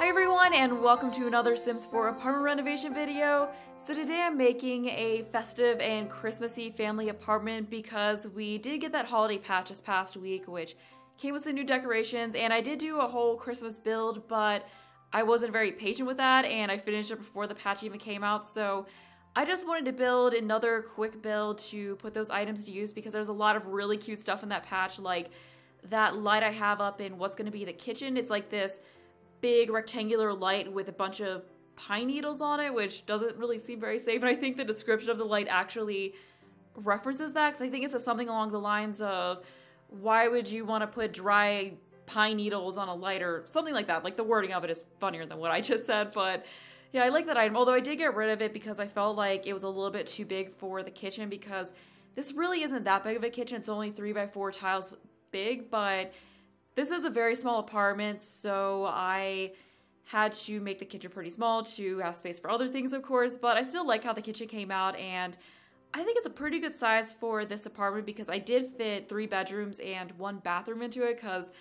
everyone, and welcome to another Sims 4 apartment renovation video. So today I'm making a festive and Christmassy family apartment because we did get that holiday patch this past week, which came with some new decorations, and I did do a whole Christmas build, but I wasn't very patient with that, and I finished it before the patch even came out, so I just wanted to build another quick build to put those items to use because there's a lot of really cute stuff in that patch, like that light I have up in what's going to be the kitchen. It's like this big rectangular light with a bunch of pine needles on it, which doesn't really seem very safe, and I think the description of the light actually references that, because I think it says something along the lines of, why would you want to put dry pine needles on a light, or something like that. Like, the wording of it is funnier than what I just said, but yeah, I like that item, although I did get rid of it because I felt like it was a little bit too big for the kitchen, because this really isn't that big of a kitchen. It's only 3x4 tiles big, but this is a very small apartment, so I had to make the kitchen pretty small to have space for other things, of course, but I still like how the kitchen came out, and I think it's a pretty good size for this apartment because I did fit 3 bedrooms and 1 bathroom into it, because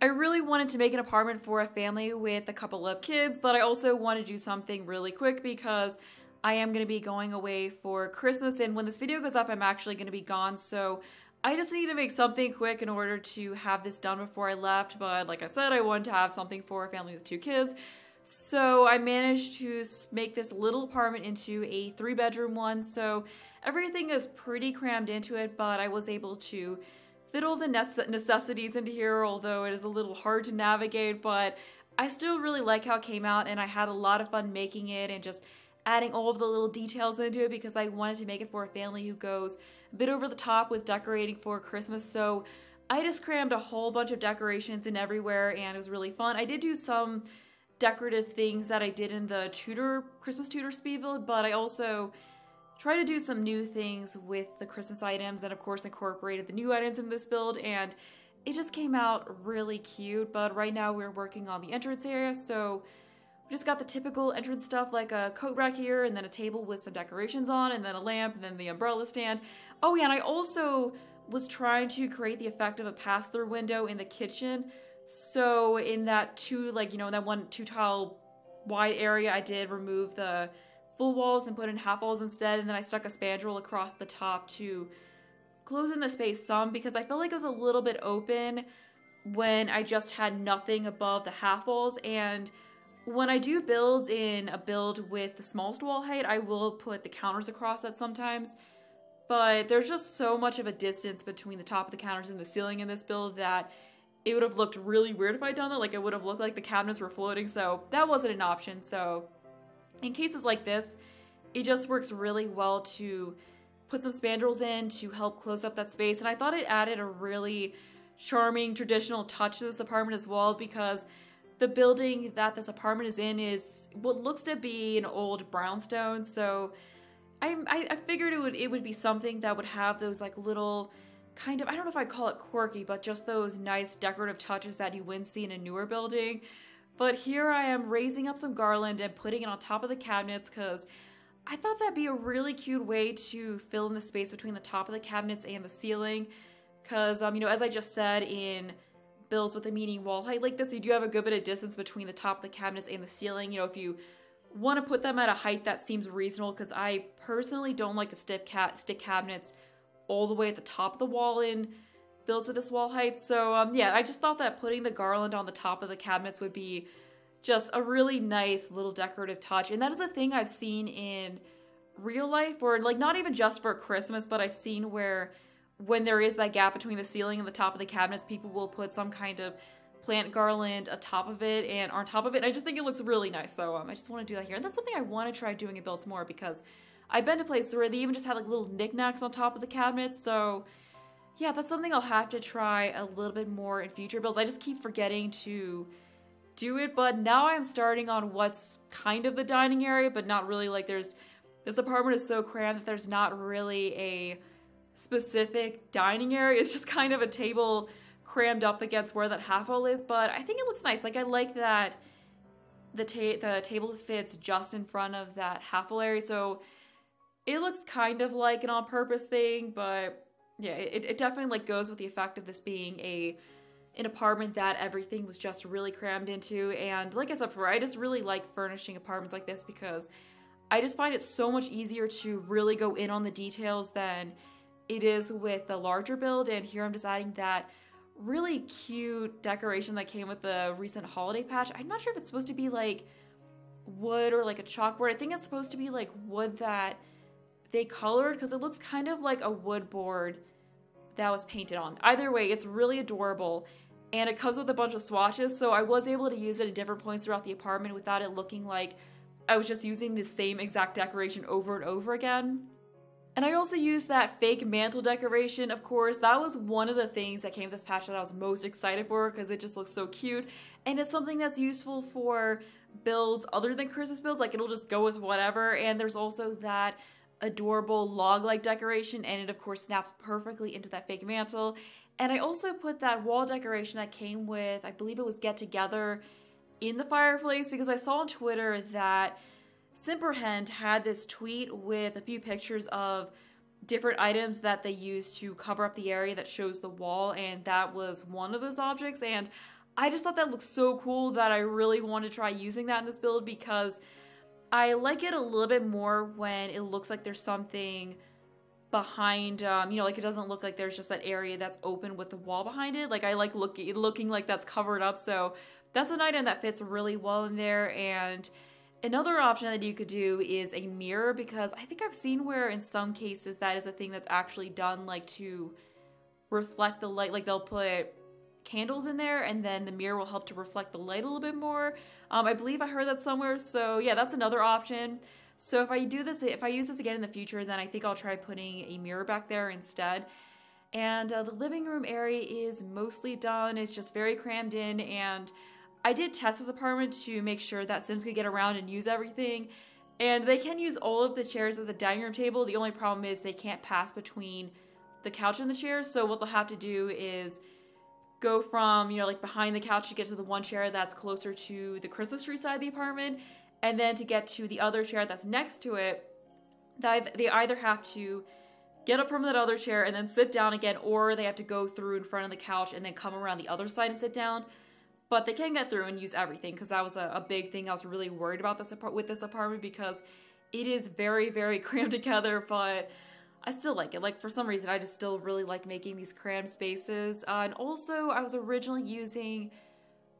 I really wanted to make an apartment for a family with a couple of kids, but I also want to do something really quick because I am going to be going away for Christmas, and when this video goes up, I'm actually going to be gone, so I just need to make something quick in order to have this done before I left, but like I said, I wanted to have something for a family with 2 kids. So I managed to make this little apartment into a 3-bedroom one, so everything is pretty crammed into it, but I was able to fit all the necessities into here, although it is a little hard to navigate, but I still really like how it came out, and I had a lot of fun making it and just adding all of the little details into it because I wanted to make it for a family who goes a bit over the top with decorating for Christmas. So I just crammed a whole bunch of decorations in everywhere, and it was really fun. I did do some decorative things that I did in the Christmas Tudor speed build, but I also tried to do some new things with the Christmas items, and of course incorporated the new items in this build, and it just came out really cute. But right now we're working on the entrance area, so we just got the typical entrance stuff, like a coat rack here, and then a table with some decorations on, and then a lamp, and then the umbrella stand. Oh yeah, and I also was trying to create the effect of a pass-through window in the kitchen. So in that that 1 2-tile wide area, I did remove the full walls and put in half walls instead, and then I stuck a spandrel across the top to close in the space some, because I felt like it was a little bit open when I just had nothing above the half walls. And when I do builds in a build with the smallest wall height, I will put the counters across that sometimes, but there's just so much of a distance between the top of the counters and the ceiling in this build that it would have looked really weird if I'd done that. Like, it would have looked like the cabinets were floating, so that wasn't an option. So in cases like this, it just works really well to put some spandrels in to help close up that space, and I thought it added a really charming traditional touch to this apartment as well, because the building that this apartment is in is what looks to be an old brownstone, so I figured it would be something that would have those like little kind of, I don't know if I'd call it quirky, but just those nice decorative touches that you wouldn't see in a newer building. But here I am raising up some garland and putting it on top of the cabinets because I thought that'd be a really cute way to fill in the space between the top of the cabinets and the ceiling, because as I just said, in builds with a median wall height like this, you do have a good bit of distance between the top of the cabinets and the ceiling. If you want to put them at a height that seems reasonable, because I personally don't like to stick cabinets all the way at the top of the wall in builds with this wall height. So yeah, I just thought that putting the garland on the top of the cabinets would be just a really nice little decorative touch, and that is a thing I've seen in real life, or like not even just for Christmas, but I've seen where when there is that gap between the ceiling and the top of the cabinets, people will put some kind of plant garland atop of it and on top of it. And I just think it looks really nice. So I just want to do that here. And that's something I want to try doing in builds more, because I've been to places where they even just had like little knickknacks on top of the cabinets. So yeah, that's something I'll have to try a little bit more in future builds. I just keep forgetting to do it, but now I'm starting on what's kind of the dining area, but not really. Like, this apartment is so crammed that there's not really a specific dining area. It's just kind of a table crammed up against where that half wall is, but I think it looks nice. Like, I like that the table fits just in front of that half wall area, so it looks kind of like an on-purpose thing, but yeah, it definitely like goes with the effect of this being a an apartment that everything was just really crammed into. And like I said before, I just really like furnishing apartments like this because I just find it so much easier to really go in on the details than it is with the larger build. And here I'm just adding that really cute decoration that came with the recent holiday patch. I'm not sure if it's supposed to be like wood or like a chalkboard. I think it's supposed to be like wood that they colored because it looks kind of like a wood board that was painted on. Either way, it's really adorable. And it comes with a bunch of swatches, so I was able to use it at different points throughout the apartment without it looking like I was just using the same exact decoration over and over again. And I also used that fake mantle decoration, of course. That was one of the things that came with this patch that I was most excited for because it just looks so cute. And it's something that's useful for builds other than Christmas builds, like it'll just go with whatever. And there's also that adorable log-like decoration, and it of course snaps perfectly into that fake mantle. And I also put that wall decoration that came with, I believe it was Get Together, in the fireplace because I saw on Twitter that Simperhend had this tweet with a few pictures of different items that they use to cover up the area that shows the wall, and that was one of those objects. And I just thought that looked so cool that I really wanted to try using that in this build because I like it a little bit more when it looks like there's something behind, like it doesn't look like there's just that area that's open with the wall behind it. Like I like looking like that's covered up, so that's an item that fits really well in there. And another option that you could do is a mirror, because I think I've seen where in some cases that is a thing that's actually done like to reflect the light. Like they'll put candles in there and then the mirror will help to reflect the light a little bit more. I believe I heard that somewhere, so yeah, that's another option. So if I use this again in the future, then I think I'll try putting a mirror back there instead. And the living room area is mostly done. It's just very crammed in, and I did test this apartment to make sure that Sims could get around and use everything. And they can use all of the chairs at the dining room table. The only problem is they can't pass between the couch and the chairs. So what they'll have to do is go from, like behind the couch to get to the one chair that's closer to the Christmas tree side of the apartment. And then to get to the other chair that's next to it, they either have to get up from that other chair and then sit down again, or they have to go through in front of the couch and then come around the other side and sit down. But they can get through and use everything, because that was a big thing I was really worried about with this apartment, because it is very, very crammed together, but I still like it. Like, for some reason, I just still really like making these crammed spaces. And also, I was originally using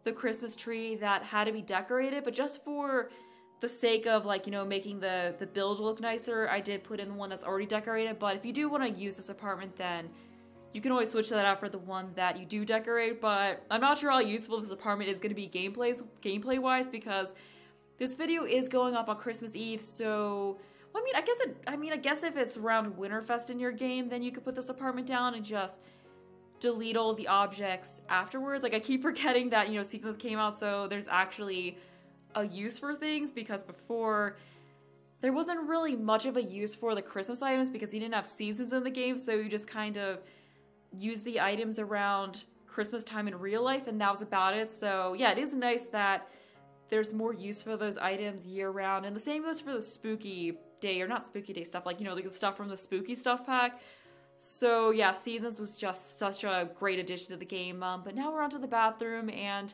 the Christmas tree that had to be decorated, but just for the sake of, making the build look nicer, I did put in the one that's already decorated. But if you do want to use this apartment, then you can always switch that out for the one that you do decorate. But I'm not sure how useful this apartment is going to be gameplay-wise, because this video is going up on Christmas Eve, so I guess if it's around Winterfest in your game, then you could put this apartment down and just delete all of the objects afterwards. Like, I keep forgetting that, seasons came out, so there's actually a use for things, because before there wasn't really much of a use for the Christmas items because you didn't have seasons in the game, so you just kind of use the items around Christmas time in real life, and that was about it. So yeah, it is nice that there's more use for those items year round. And the same goes for the spooky day, or not spooky day stuff, like the stuff from the spooky stuff pack. So yeah, seasons was just such a great addition to the game. But now we're onto the bathroom, and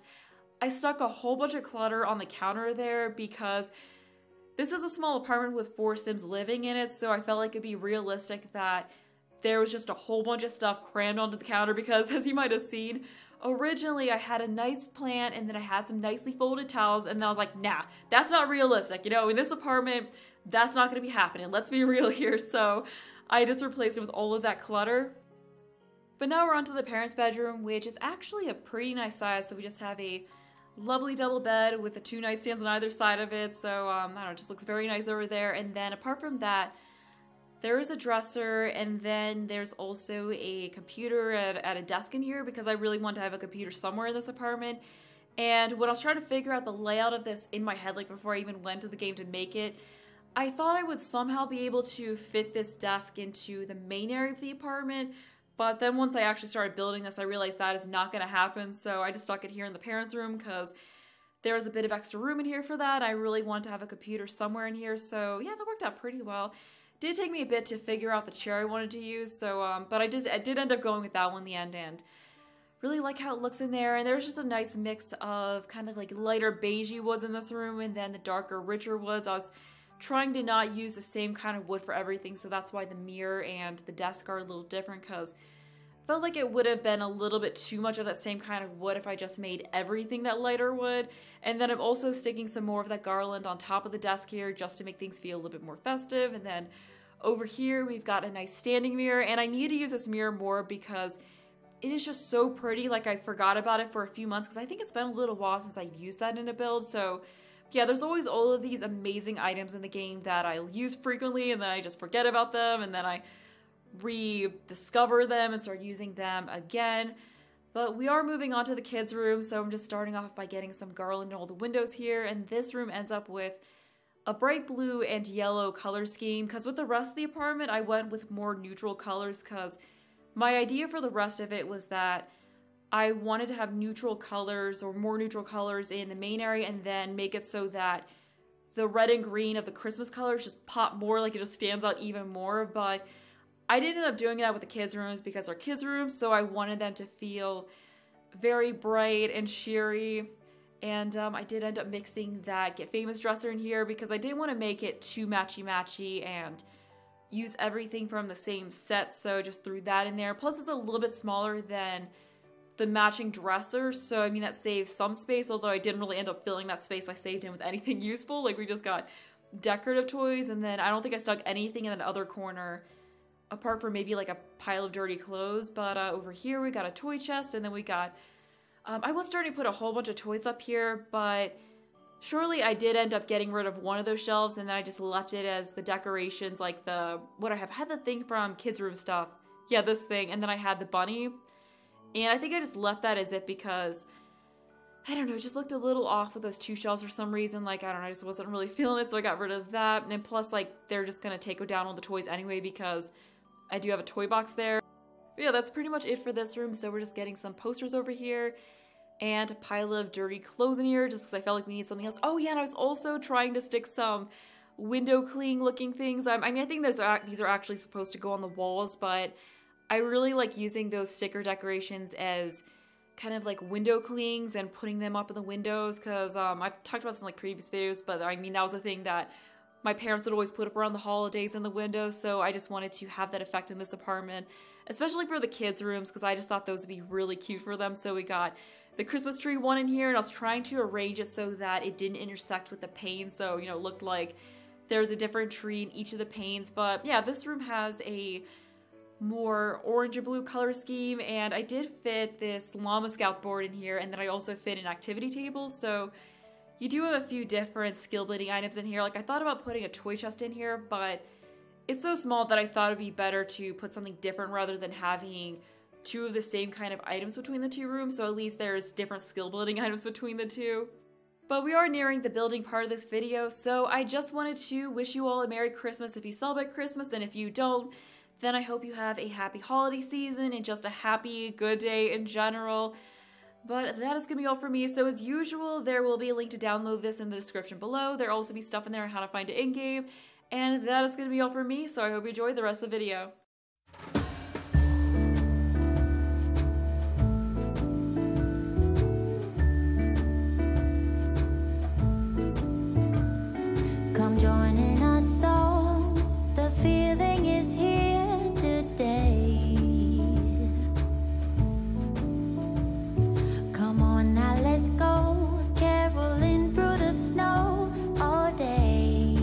I stuck a whole bunch of clutter on the counter there because this is a small apartment with 4 Sims living in it, so I felt like it'd be realistic that there was just a whole bunch of stuff crammed onto the counter, because as you might have seen, originally I had a nice plant and then I had some nicely folded towels, and then I was like, nah, that's not realistic. In this apartment, that's not going to be happening. Let's be real here. So I just replaced it with all of that clutter. But now we're onto the parents' bedroom, which is actually a pretty nice size. So we just have a lovely double bed with the 2 nightstands on either side of it. So, I don't know, it just looks very nice over there. And then apart from that, there is a dresser, and then there's also a computer at a desk in here, because I really want to have a computer somewhere in this apartment. And when I was trying to figure out the layout of this in my head, like before I even went to the game to make it, I thought I would somehow be able to fit this desk into the main area of the apartment. But then once I actually started building this, I realized that is not going to happen. So I just stuck it here in the parents' room, because there was a bit of extra room in here for that. I really wanted to have a computer somewhere in here. So yeah, that worked out pretty well. Did take me a bit to figure out the chair I wanted to use, so but I did end up going with that one in the end. And really like how it looks in there. And there's just a nice mix of kind of like lighter beigey woods in this room and then the darker, richer woods. I was trying to not use the same kind of wood for everything, so that's why the mirror and the desk are a little different, because I felt like it would have been a little bit too much of that same kind of wood if I just made everything that lighter wood. And then I'm also sticking some more of that garland on top of the desk here just to make things feel a little bit more festive. And then over here we've got a nice standing mirror, and I need to use this mirror more because it is just so pretty. Like, I forgot about it for a few months because I think it's been a little while since I've used that in a build. So yeah, there's always all of these amazing items in the game that I'll use frequently and then I just forget about them and then I rediscover them and start using them again. But we are moving on to the kids' room, so I'm just starting off by getting some garland in all the windows here, and this room ends up with a bright blue and yellow color scheme, because with the rest of the apartment I went with more neutral colors because my idea for the rest of it was that I wanted to have neutral colors or more neutral colors in the main area and then make it so that the red and green of the Christmas colors just pop more, like it just stands out even more. But I didn't end up doing that with the kids' rooms because they're kids' rooms, so I wanted them to feel very bright and cheery. And I did end up mixing that Get Famous dresser in here because I didn't want to make it too matchy-matchy and use everything from the same set, so just threw that in there. Plus it's a little bit smaller than the matching dresser, so I mean that saves some space, although I didn't really end up filling that space I saved in with anything useful. Like, we just got decorative toys, and then I don't think I stuck anything in that other corner apart from maybe like a pile of dirty clothes. But over here we got a toy chest, and then we got I was starting to put a whole bunch of toys up here, but surely I did end up getting rid of one of those shelves, and then I just left it as the decorations, like the what I had the thing from kids room stuff, yeah, this thing, and then I had the bunny. And I think I just left that as it because, I don't know, it just looked a little off with those two shelves for some reason. Like, I don't know, I just wasn't really feeling it, so I got rid of that. And plus, like, they're just gonna take down all the toys anyway because I do have a toy box there. But yeah, that's pretty much it for this room. So we're just getting some posters over here and a pile of dirty clothes in here just because I felt like we need something else. Oh yeah, and I was also trying to stick some window cling looking things. I mean, I think these are actually supposed to go on the walls, but I really like using those sticker decorations as kind of like window clings and putting them up in the windows because I've talked about this in like previous videos, but I mean that was a thing that my parents would always put up around the holidays in the windows, so I just wanted to have that effect in this apartment, especially for the kids' rooms because I just thought those would be really cute for them. So we got the Christmas tree one in here, and I was trying to arrange it so that it didn't intersect with the pane, so you know, it looked like there's a different tree in each of the panes. But yeah, this room has a more orange and blue color scheme, and I did fit this llama scout board in here, and then I also fit an activity table, so you do have a few different skill building items in here. Like, I thought about putting a toy chest in here, but it's so small that I thought it'd be better to put something different rather than having two of the same kind of items between the two rooms, so at least there's different skill building items between the two. But we are nearing the building part of this video, so I just wanted to wish you all a Merry Christmas if you celebrate Christmas, and if you don't, then I hope you have a happy holiday season and just a happy, good day in general. But that is going to be all for me. So as usual, there will be a link to download this in the description below. There'll also be stuff in there on how to find it in-game. And that is going to be all for me, so I hope you enjoyed the rest of the video. Come joining us all, the feeling is here today. Come on now, let's go, caroling through the snow all day.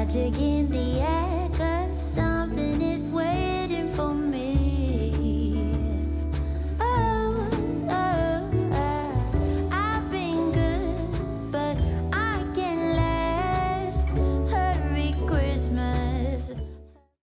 magic in the air.